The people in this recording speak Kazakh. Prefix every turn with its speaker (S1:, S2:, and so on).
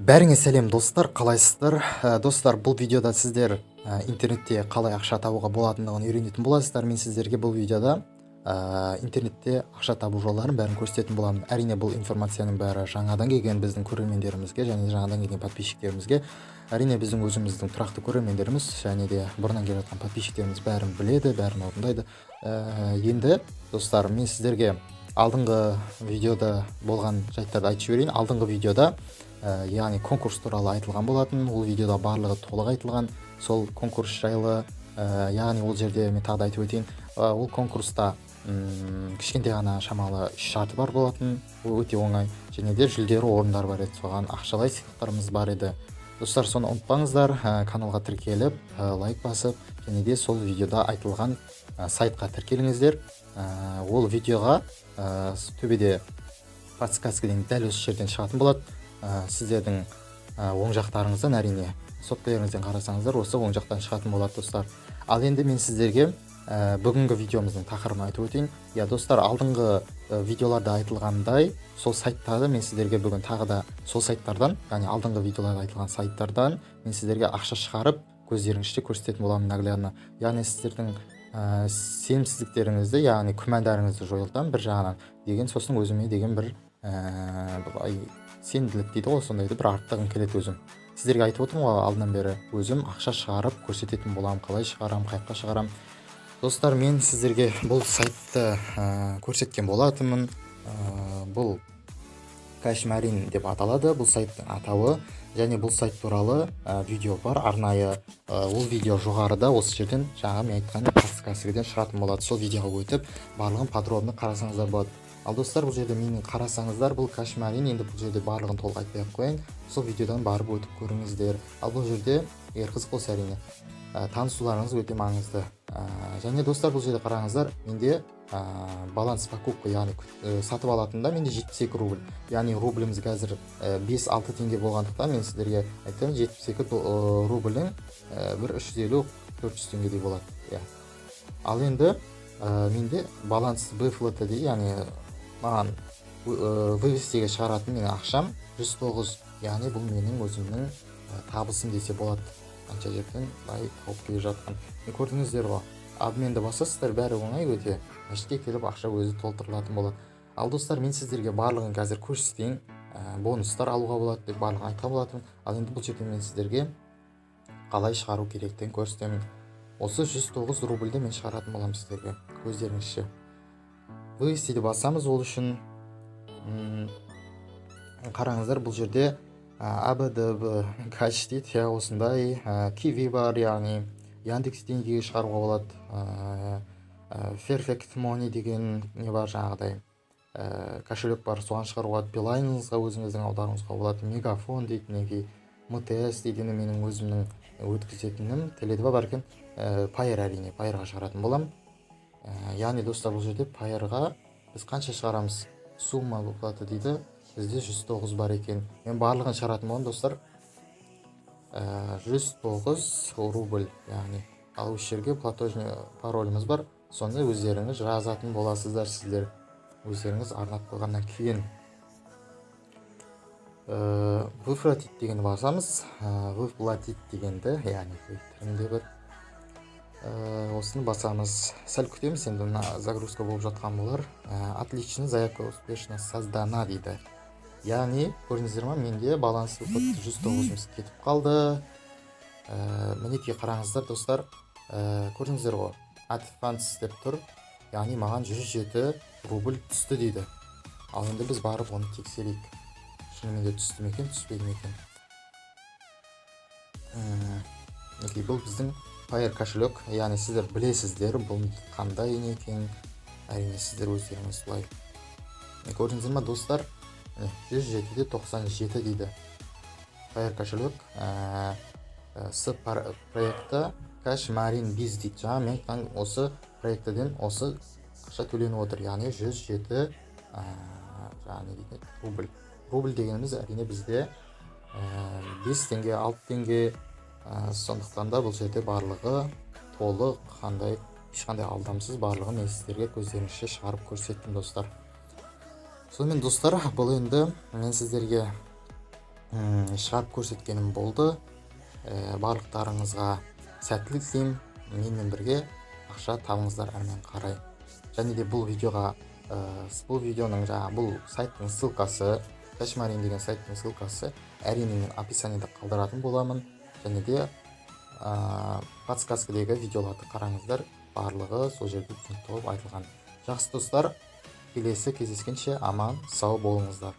S1: Бәріңе сәлем достар, қалайсыздар? Достар, бұл видеода сіздер интернетте қалай ақша табуға болатындығын үйренетін боласыздар. Мен сіздерге бұл видеода интернетте ақша табу жолдарын бәрін көрсететін боламын. Әрине бұл информацияның бәрі жаңадан келген біздің көрермендерімізге және жаңадан келген подписчиктерімізге. Әрине біздің өзіміздің тұрақты көрермендеріміз және де бұрыннан келе жатқан подписчиктеріміз бәрін біледі, бәрін орындайды. Енді достар, мен сіздерге алдыңғы видеода болған жайттарды айтып жіберейін. Алдыңғы видеода яғни конкурс туралы айтылған болатын. Ол видеода барлығы толық айтылған. Сол конкурс жайлы, яғни ол жерде мен тағы да айтып өтейін. Ол конкурста кішкентай ғана шамалы шарты бар болатын. Ол өте оңай. Және де жүлделі орындар бар еді. Соған ақшалай сыйлықтарымыз бар еді. Достар, соны ұмытпаңыздар, каналға тіркеліп, лайк басып, және де сол видеода айтылған сайтқа тіркеліңіздер. Ол видеоға төбеде подсказкіден дәл осы жерден шығатын болады. Сіздердің оң жақтарыңыздан, әрине соткаларыңыздан қарасаңыздар, осы оң жақтан шығатын болады достар. Ал енді мен сіздерге бүгінгі видеомыздың тақырыбын айтып өтейін. Достар, алдыңғы видеоларда айтылғандай, сол сайттарда мен сіздерге бүгін тағы да сол сайттардан, яғни алдыңғы видеоларда айтылған сайттардан мен сіздерге ақша шығарып, көздеріңізше көрсететін боламын наглядно. Яғни сіздердің сенімсіздіктеріңізді, яғни күмәндарыңызды жойылтам бір жағынан деген, сосын өзіме деген бір сенімділік дейді ғой, сондайды бір арттығым келеді өзім. Сіздерге айтып отырмын ғой алдынан бері, өзім ақша шығарып көрсететін боламын, қалай шығарам, қайыққа шығарам. Достар, мен сіздерге бұл сайтты көрсеткен болатынмын. Бұл Кашмарин деп аталады, бұл сайттың атауы. Және бұл сайт туралы видео бар, арнайы. Ол видео жоғарыда, осы жерден жаңа мен айтқан подсказкіден шығатын болады. Сол видеоға өтіп, барлығын подробно қарасаңыздар болады. Ал достар, бұл жерде менің қарасаңыздар, бұл Кашмарин, енді бұл жерде барлығын толық айтпай ақ қояйын. Сол видеодан барып өтіп көріңіздер. Ал бұл жерде, егер қызық болса әрине, танысуларыңыз өте маңызды. Және достар, бұл жерде қараңыздар, менде баланс покупка, яғни сатып алатында менде 72 рубль. Яғни рубліміз қазір 5-6 теңге болғандықтан мен сіздерге айтамын, 72 рубльдің бір 350-400 теңгедей болады. Ал енді менде баланс BFLT дейді, яғни маған вывестеге шығаратын менің ақшам 109, яғни бұл менің өзімнің табысым десе болады. Қанша жерден тауып келе жатқан. Көрдіңіздер ғой, обменді басасыздар, бәрі оңай өте. Мәшітке келіп ақша өзі толтырылатын болады. Ал достар, мен сіздерге барлығын қазір көрсетейін, бонустар алуға болады деп барлығын айтқан болатын. Ал енді бұл жерде мен сіздерге қалай шығару керектігін көрсетемін. Осы 109 рубльді мен шығаратын болам сіздерге, көздеріңізше. Вывестеде басамыз, ол үшін қараңыздар, бұл жерде АБДБ кэш дейді, осындай Kiwi бар, яғни Яндекс деньгеге шығаруға болады. Perfect Money деген не бар, жаңағыдай кошелек бар, соған шығаруға, Билайныңызға өзіңіздің аударуыңызға болады. Мегафон дейді, неге МТС дейді, менің өзімнің өткізетінім. Теле2 бар екен, Payer, әрине Payerға шығаратын болам. Яғни достар, бұл жерде Payerға біз қанша шығарамыз? Сумма выплаты дейді, бізде 109 бар екен. Мен барлығын шығаратын болам достар. 109 рубль, яғни. Ал осы жерге платежный пароліміз бар. Соны өздеріңіз жазатын боласыздар, сіздер өздеріңіз арнап қойғаннан кейін. Выплатить дегенді басамыз. Выплатить дегенді, яғни түрінде бір. Осыны басамыз. Сәл күтеміз, енді загрузка болып жатқан болар. Отлично, заявка успешно создана дейді. Яғни, көрдіңіздер ма, менде баланс 109 кетіп қалды. Мінекей қараңыздар достар, көрдіңіздер ғой, advance деп тұр. Яғни маған 107 рубль түсті дейді. Ал енді біз барып оны тексерейік. Шынымен де түсті ме екен, түспеді ме екен. Бұл біздің Payer кошелек, яғни сіздер білесіздер, бұл қандай не екен. Әрине сіздер өздеріңіз бұлай. Көрдіңіздер ма достар, 107-де 97 дейді. Payer кошелек с проекта Кашмарин Biz дейді. Жаңа мен айтқан осы проекттен осы ақша төленіп отыр, яғни 107 рубль. Рубль дегеніміз әрине бізде 5 теңге, 6 теңге. Сондықтан да бұл жерде барлығы толық, ешқандай алдамсыз барлығын мен сіздерге көздеріңізше шығарып көрсеттім достар. Сонымен достар, бұл енді мен сіздерге шығарып көрсеткенім болды. Барлықтарыңызға сәттілік тілеймін. Менімен бірге ақша табыңыздар әрмен қарай. Және де бұл видеоға бұл видеоның бұл сайттың ссылкасы, Кэшмарин деген сайттың ссылкасы әрине мен описаниеда қалдыратын боламын. Және де подсказкадегі видеоларды қараңыздар. Барлығы сол жерде түсінікті болып айтылған. Жақсы достар, келесі кездескенше аман сау болыңыздар.